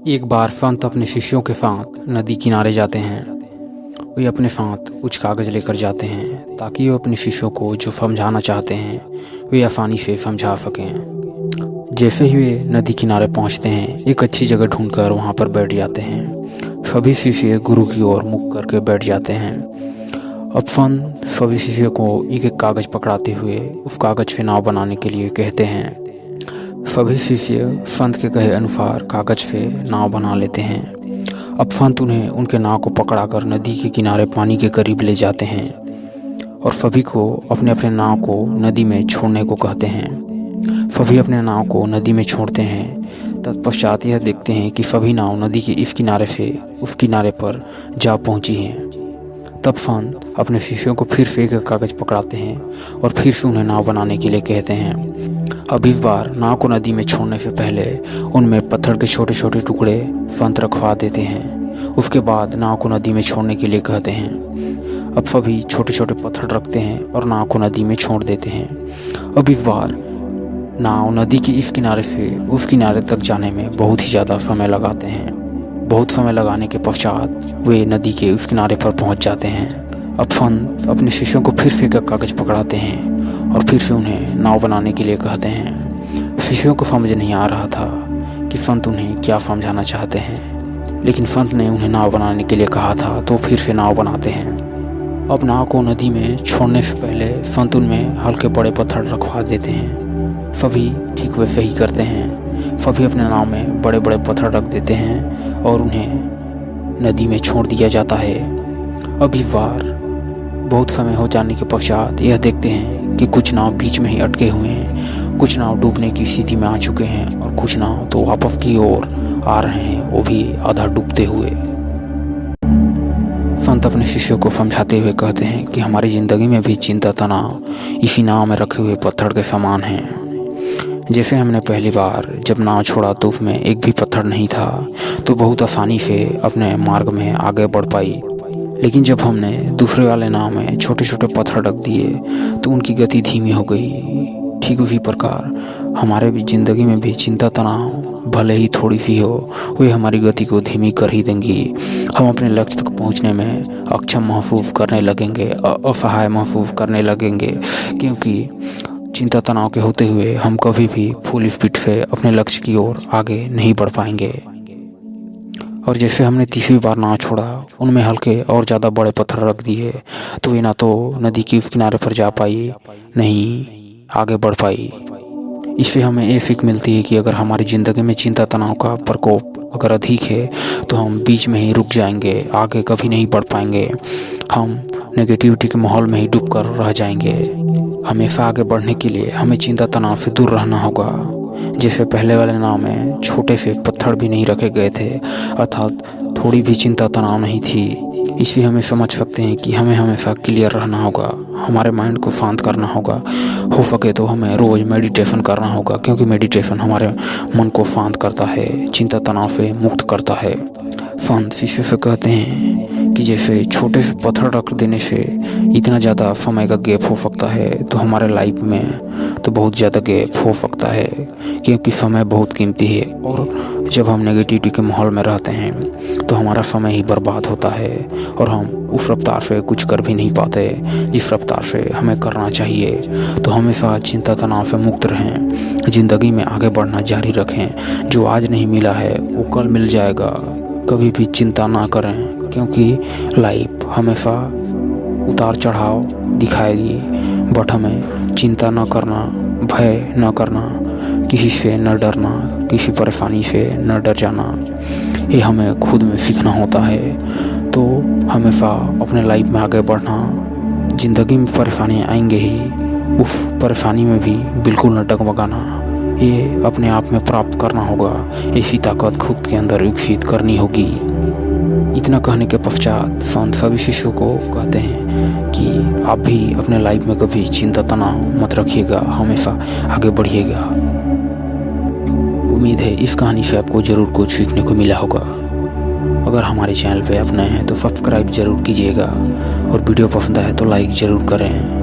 एक बार फंत अपने शिष्यों के साथ नदी किनारे जाते हैं। वे अपने साथ कुछ कागज़ लेकर जाते हैं ताकि वो अपने शिष्यों को जो समझाना चाहते हैं वे आसानी से समझा सकें। जैसे ही वे नदी किनारे पहुंचते हैं, एक अच्छी जगह ढूंढकर वहां पर बैठ जाते हैं। सभी शिष्य गुरु की ओर मुख करके बैठ जाते हैं। अब फंत सभी शिष्यों को एक एक कागज़ पकड़ाते हुए उस कागज़ पे नाव बनाने के लिए कहते हैं। सभी शिष्य फंत के कहे अनुसार कागज़ पे नाव बना लेते हैं। अब फंत उन्हें उनके नाव को पकड़ाकर नदी के किनारे पानी के करीब ले जाते हैं और सभी को अपने अपने नाव को नदी में छोड़ने को कहते हैं। सभी अपने नाव को नदी में छोड़ते हैं। तत्पश्चात यह देखते हैं कि सभी नाव नदी के इस किनारे से उस किनारे पर जा पहुंची हैं। तब फंत अपने शिष्यों को फिर से एक कागज़ पकड़ाते हैं और फिर से उन्हें नाव बनाने के लिए कहते हैं। अब इस बार नाव को नदी में छोड़ने से पहले उनमें पत्थर के छोटे छोटे टुकड़े फंत रखवा देते हैं। उसके बाद नाव को नदी में छोड़ने के लिए कहते हैं। अब सभी छोटे छोटे पत्थर रखते हैं और नाव को नदी में छोड़ देते हैं। अब इस बार नाव नदी के इस किनारे से उस किनारे तक जाने में बहुत ही ज़्यादा समय लगाते हैं। बहुत समय लगाने के पश्चात वे नदी के उस किनारे पर पहुंच जाते हैं। अब फंत अपने शिष्यों को फिर से कागज़ पकड़ाते हैं और फिर से उन्हें नाव बनाने के लिए कहते हैं। शिष्यों को समझ नहीं आ रहा था कि फंत उन्हें क्या समझाना चाहते हैं, लेकिन फंत ने उन्हें नाव बनाने के लिए कहा था तो फिर से नाव बनाते हैं। अब नाव को नदी में छोड़ने से पहले फंत उनमें हल्के बड़े पत्थर रखवा देते हैं। सभी ठीक वैसे ही करते हैं। सभी अपने नाव में बड़े बड़े पत्थर रख देते हैं और उन्हें नदी में छोड़ दिया जाता है। अब इस बार बहुत समय हो जाने के पश्चात यह देखते हैं कि कुछ नाव बीच में ही अटके हुए हैं, कुछ नाव डूबने की स्थिति में आ चुके हैं और कुछ नाव तो वापस की ओर आ रहे हैं, वो भी आधा डूबते हुए। फंत अपने शिष्यों को समझाते हुए कहते हैं कि हमारी ज़िंदगी में भी चिंता तनाव इसी नाव में रखे हुए पत्थर के समान हैं। जैसे हमने पहली बार जब नाव छोड़ा तो उसमें एक भी पत्थर नहीं था, तो बहुत आसानी से अपने मार्ग में आगे बढ़ पाई। लेकिन जब हमने दूसरे वाले नाव में छोटे छोटे पत्थर रख दिए तो उनकी गति धीमी हो गई। ठीक उसी प्रकार हमारे भी ज़िंदगी में भी चिंता तनाव भले ही थोड़ी सी हो, वे हमारी गति को धीमी कर ही देंगी। हम अपने लक्ष्य तक पहुंचने में अक्षम महसूस करने लगेंगे, असहाय महसूस करने लगेंगे, क्योंकि चिंता तनाव के होते हुए हम कभी भी फुल स्पीड से अपने लक्ष्य की ओर आगे नहीं बढ़ पाएंगे। और जैसे हमने तीसरी बार नाव छोड़ा, उनमें हल्के और ज़्यादा बड़े पत्थर रख दिए तो वे ना तो नदी के उस किनारे पर जा पाई, नहीं आगे बढ़ पाई। इससे हमें ये सीख मिलती है कि अगर हमारी ज़िंदगी में चिंता तनाव का प्रकोप अगर अधिक है तो हम बीच में ही रुक जाएंगे, आगे कभी नहीं बढ़ पाएंगे। हम नेगेटिविटी के माहौल में ही डूब कर रह जाएंगे। हमेशा आगे बढ़ने के लिए हमें चिंता तनाव से दूर रहना होगा। जैसे पहले वाले नाव में छोटे से पत्थर भी नहीं रखे गए थे, अर्थात थोड़ी भी चिंता तनाव नहीं थी। इसलिए हमें समझ सकते हैं कि हमें हमेशा क्लियर रहना होगा, हमारे माइंड को शांत करना होगा। हो सके तो हमें रोज़ मेडिटेशन करना होगा, क्योंकि मेडिटेशन हमारे मन को शांत करता है, चिंता तनाव से मुक्त करता है। फंत शिष्य से कहते हैं कि जैसे छोटे से पत्थर रख देने से इतना ज़्यादा समय का गैप हो सकता है, तो हमारे लाइफ में तो बहुत ज़्यादा गैप हो सकता है, क्योंकि समय बहुत कीमती है। और जब हम नेगेटिविटी के माहौल में रहते हैं तो हमारा समय ही बर्बाद होता है और हम उस रफ्तार से कुछ कर भी नहीं पाते जिस रफ्तार से हमें करना चाहिए। तो हमेशा चिंता तनाव से मुक्त रहें, ज़िंदगी में आगे बढ़ना जारी रखें। जो आज नहीं मिला है वो कल मिल जाएगा। कभी भी चिंता ना करें, क्योंकि लाइफ हमेशा उतार चढ़ाव दिखाएगी, बट हमें चिंता न करना, भय न करना, किसी से न डरना, किसी परेशानी से न डर जाना, ये हमें खुद में सीखना होता है। तो हमेशा अपने लाइफ में आगे बढ़ना। ज़िंदगी में परेशानियाँ आएंगे ही, उस परेशानी में भी बिल्कुल न डगमगाना, ये अपने आप में प्राप्त करना होगा। ऐसी ताकत खुद के अंदर विकसित करनी होगी। इतना कहने के पश्चात फंत सभी शिष्यों को कहते हैं कि आप भी अपने लाइफ में कभी चिंता तनाव मत रखिएगा, हमेशा आगे बढ़िएगा। उम्मीद है इस कहानी से आपको ज़रूर कुछ सीखने को मिला होगा। अगर हमारे चैनल पे आप नए हैं तो सब्सक्राइब ज़रूर कीजिएगा और वीडियो पसंद आए तो लाइक ज़रूर करें।